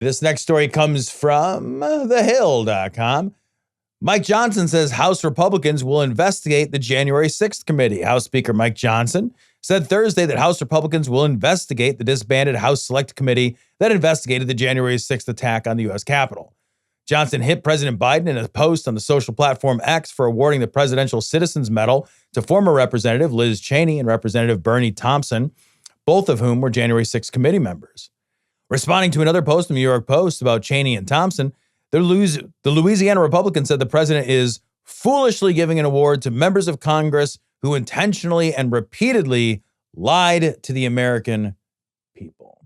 This next story comes from thehill.com. Mike Johnson says House Republicans will investigate the January 6th committee. House Speaker Mike Johnson said Thursday that House Republicans will investigate the disbanded House Select Committee that investigated the January 6th attack on the U.S. Capitol. Johnson hit President Biden in a post on the social platform X for awarding the Presidential Citizens Medal to former Representative Liz Cheney and Representative Bernie Thompson, both of whom were January 6th committee members. Responding to another post in the New York Post about Cheney and Thompson, the Louisiana Republican said the president is foolishly giving an award to members of Congress who intentionally and repeatedly lied to the American people.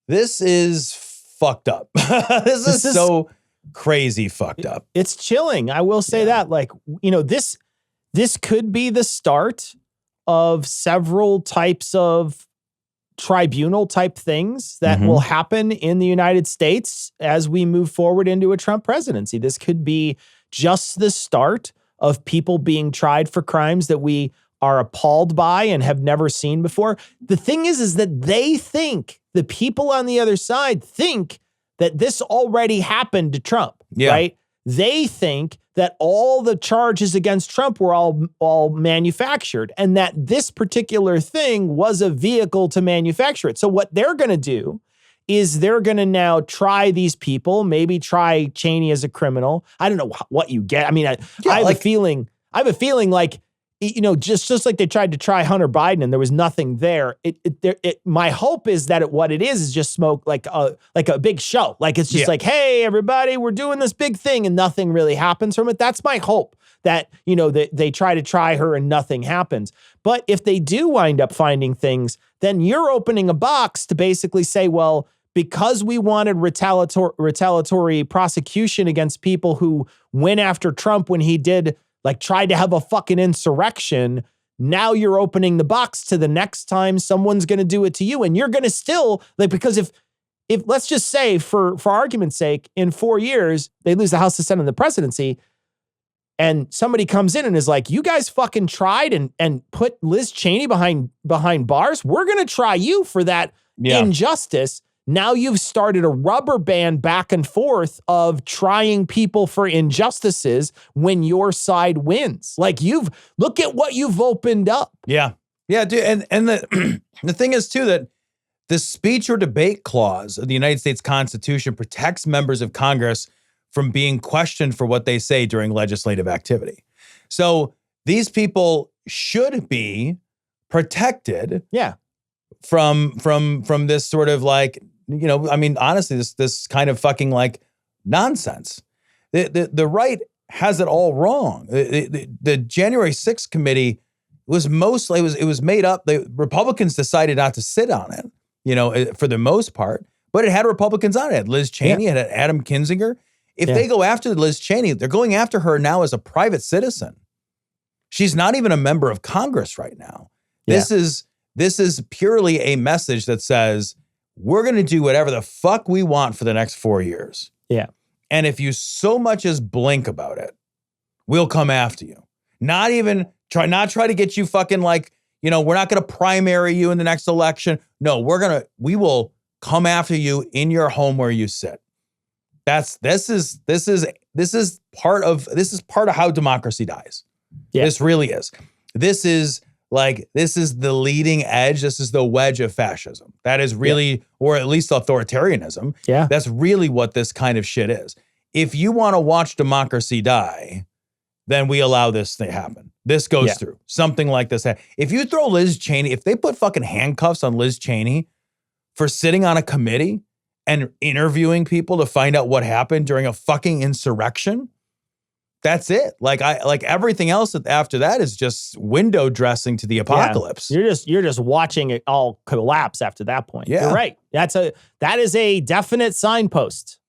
This is fucked up. This is so crazy fucked up. It's chilling. I will say that. Like, you know, this could be the start of several types of tribunal type things that will happen in the United States as we move forward into a Trump presidency. This could be just the start of people being tried for crimes that we are appalled by and have never seen before. The thing is that they think, the people on the other side think that this already happened to Trump, right? They think that all the charges against Trump were all manufactured and that this particular thing was a vehicle to manufacture it. So what they're going to do is they're going to now try these people, maybe try Cheney as a criminal. I don't know what you get. I mean, I have a feeling like, you know, just like they tried to try Hunter Biden and there was nothing there. My hope is that what it is just smoke, like a big show. Like it's just like, hey, everybody, we're doing this big thing and nothing really happens from it. That's my hope, that, you know, they try her and nothing happens. But if they do wind up finding things, then you're opening a box to basically say, well, because we wanted retaliatory prosecution against people who went after Trump when he did, like, tried to have a fucking insurrection, now you're opening the box to the next time someone's going to do it to you. And you're going to still, like, because if let's just say for argument's sake, in 4 years, they lose the House, the Senate, and the presidency, and somebody comes in and is like, you guys fucking tried and put Liz Cheney behind bars. We're going to try you for that injustice. Now you've started a rubber band back and forth of trying people for injustices when your side wins. Like, look at what you've opened up. Yeah. Yeah, dude. And the thing is too, that the speech or debate clause of the United States Constitution protects members of Congress from being questioned for what they say during legislative activity. So these people should be protected from this sort of, like, you know, I mean, honestly, this kind of fucking, like, nonsense. The right has it all wrong. The January 6th committee was mostly, it was made up. The Republicans decided not to sit on it, you know, for the most part, but it had Republicans on it. It had Liz Cheney, it had Adam Kinzinger. If they go after Liz Cheney, they're going after her now as a private citizen. She's not even a member of Congress right now. This is purely a message that says, we're going to do whatever the fuck we want for the next 4 years. Yeah. And if you so much as blink about it, we'll come after you. Not try to get you fucking, like, you know, we're not going to primary you in the next election. No, we will come after you in your home where you sit. This is part of how democracy dies. Yeah. This really is. This is the leading edge. This is the wedge of fascism. That is really, or at least authoritarianism. Yeah. That's really what this kind of shit is. If you want to watch democracy die, then we allow this to happen. This goes through. Something like this. If you throw Liz Cheney, if they put fucking handcuffs on Liz Cheney for sitting on a committee and interviewing people to find out what happened during a fucking insurrection, that's it. Like everything else after that is just window dressing to the apocalypse. Yeah. You're just watching it all collapse after that point. Yeah. You're right. That is a definite signpost.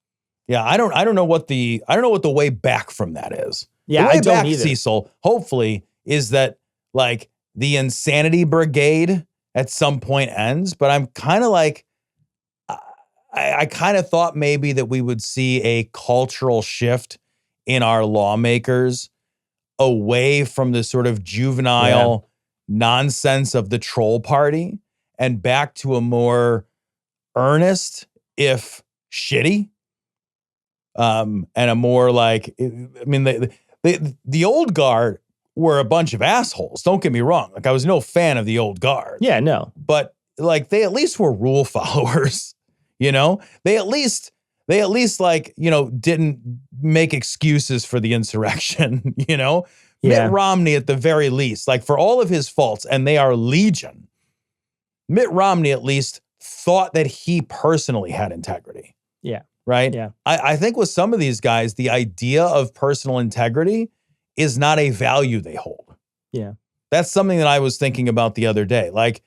Yeah, I don't know what the way back from that is. Yeah, the way I don't back, either. Cecil, hopefully, is that, like, the insanity brigade at some point ends, but I'm kind of like, I kind of thought maybe that we would see a cultural shift in our lawmakers away from the sort of juvenile nonsense of the troll party and back to a more earnest, if shitty, and a more like, I mean, the old guard were a bunch of assholes. Don't get me wrong. Like, I was no fan of the old guard. Yeah, no. But like, they at least were rule followers, you know? They at least like, you know, didn't make excuses for the insurrection, you know? Yeah. Mitt Romney, at the very least, like, for all of his faults, and they are legion, Mitt Romney at least thought that he personally had integrity. Yeah. Right? Yeah. I think with some of these guys, the idea of personal integrity is not a value they hold. Yeah. That's something that I was thinking about the other day. Like,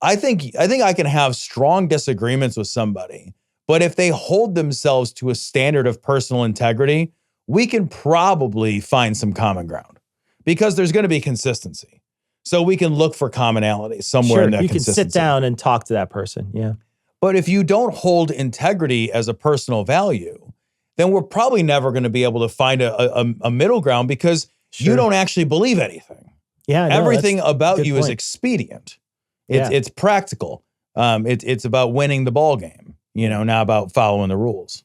I think I can have strong disagreements with somebody, but if they hold themselves to a standard of personal integrity, we can probably find some common ground because there's going to be consistency. So we can look for commonality somewhere in that consistency. You can sit down and talk to that person. Yeah. But if you don't hold integrity as a personal value, then we're probably never going to be able to find a middle ground because you don't actually believe anything. Yeah. No, everything about you is point. Expedient. It's practical. It's about winning the ball game, you know, not about following the rules.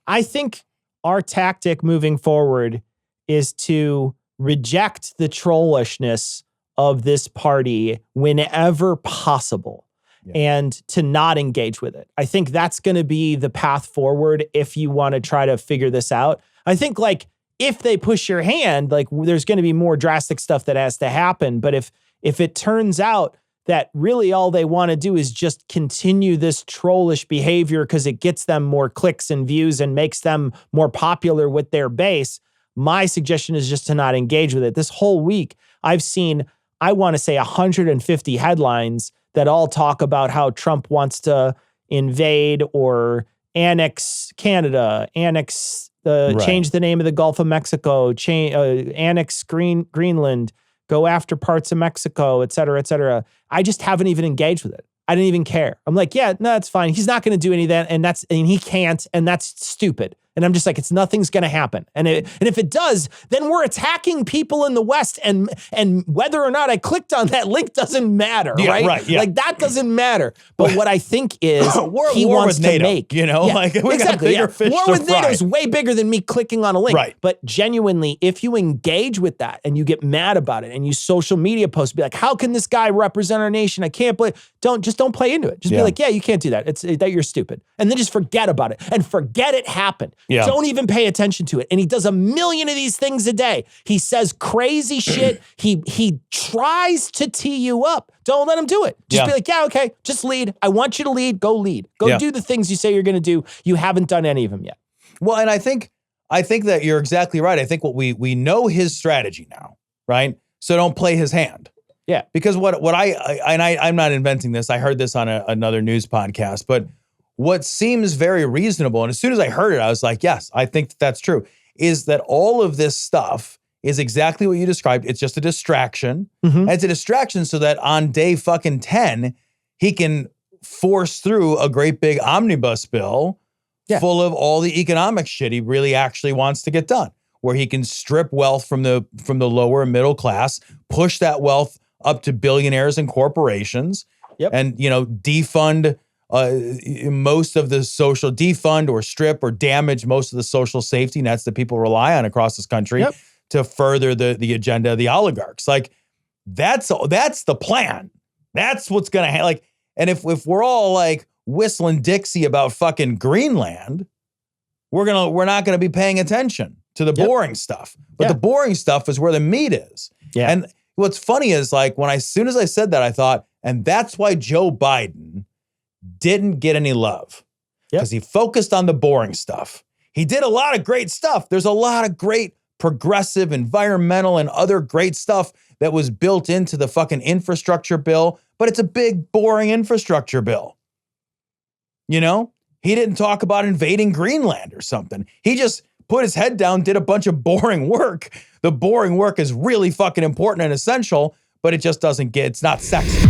I think our tactic moving forward is to reject the trollishness of this party whenever possible. And to not engage with it. I think that's going to be the path forward if you want to try to figure this out. I think, like, if they push your hand, like, there's going to be more drastic stuff that has to happen. But if it turns out that really all they want to do is just continue this trollish behavior because it gets them more clicks and views and makes them more popular with their base, my suggestion is just to not engage with it. This whole week, I've seen, I want to say, 150 headlines that all talk about how Trump wants to invade or annex Canada, change the name of the Gulf of Mexico, annex Greenland, go after parts of Mexico, et cetera, et cetera. I just haven't even engaged with it. I didn't even care. I'm like, yeah, no, that's fine. He's not going to do any of that, and he can't, and that's stupid. And I'm just like, nothing's going to happen. And if it does, then we're attacking people in the West. And whether or not I clicked on that link doesn't matter, right? Right. Yeah. Like, that doesn't matter. But what I think is he war wants with to NATO, make, you know, like, we got bigger fish war to with fry. NATO is way bigger than me clicking on a link. Right. But genuinely, if you engage with that and you get mad about it and you social media post, be like, how can this guy represent our nation? I can't believe. Don't play into it. Just be like, yeah, you can't do that. That you're stupid. And then just forget about it and forget it happened. Yeah. Don't even pay attention to it. And he does a million of these things a day. He says crazy shit. He tries to tee you up. Don't let him do it. Just be like, yeah, okay, just lead. I want you to lead. Go lead. Go do the things you say you're going to do. You haven't done any of them yet. Well, and I think that you're exactly right. I think we know his strategy now, right? So don't play his hand. Yeah. Because I'm not inventing this. I heard this on another news podcast, but what seems very reasonable, and as soon as I heard it, I was like, yes, I think that's true, is that all of this stuff is exactly what you described. It's just a distraction. Mm-hmm. And it's a distraction so that on day fucking 10, he can force through a great big omnibus bill full of all the economic shit he really actually wants to get done, where he can strip wealth from the lower and middle class, push that wealth up to billionaires and corporations, and, you know, defund most of the social, defund or strip or damage most of the social safety nets that people rely on across this country to further the agenda of the oligarchs. Like, that's the plan. That's what's going to like, and if we're all like whistling Dixie about fucking Greenland, we're not going to be paying attention to the boring stuff. But the boring stuff is where the meat is. Yeah. And what's funny is, like, as soon as I said that, I thought, and that's why Joe Biden didn't get any love, because he focused on the boring stuff. He did a lot of great stuff. There's a lot of great progressive, environmental, and other great stuff that was built into the fucking infrastructure bill, but it's a big, boring infrastructure bill. You know, he didn't talk about invading Greenland or something. He just put his head down, did a bunch of boring work. The boring work is really fucking important and essential, but it just doesn't it's not sexy.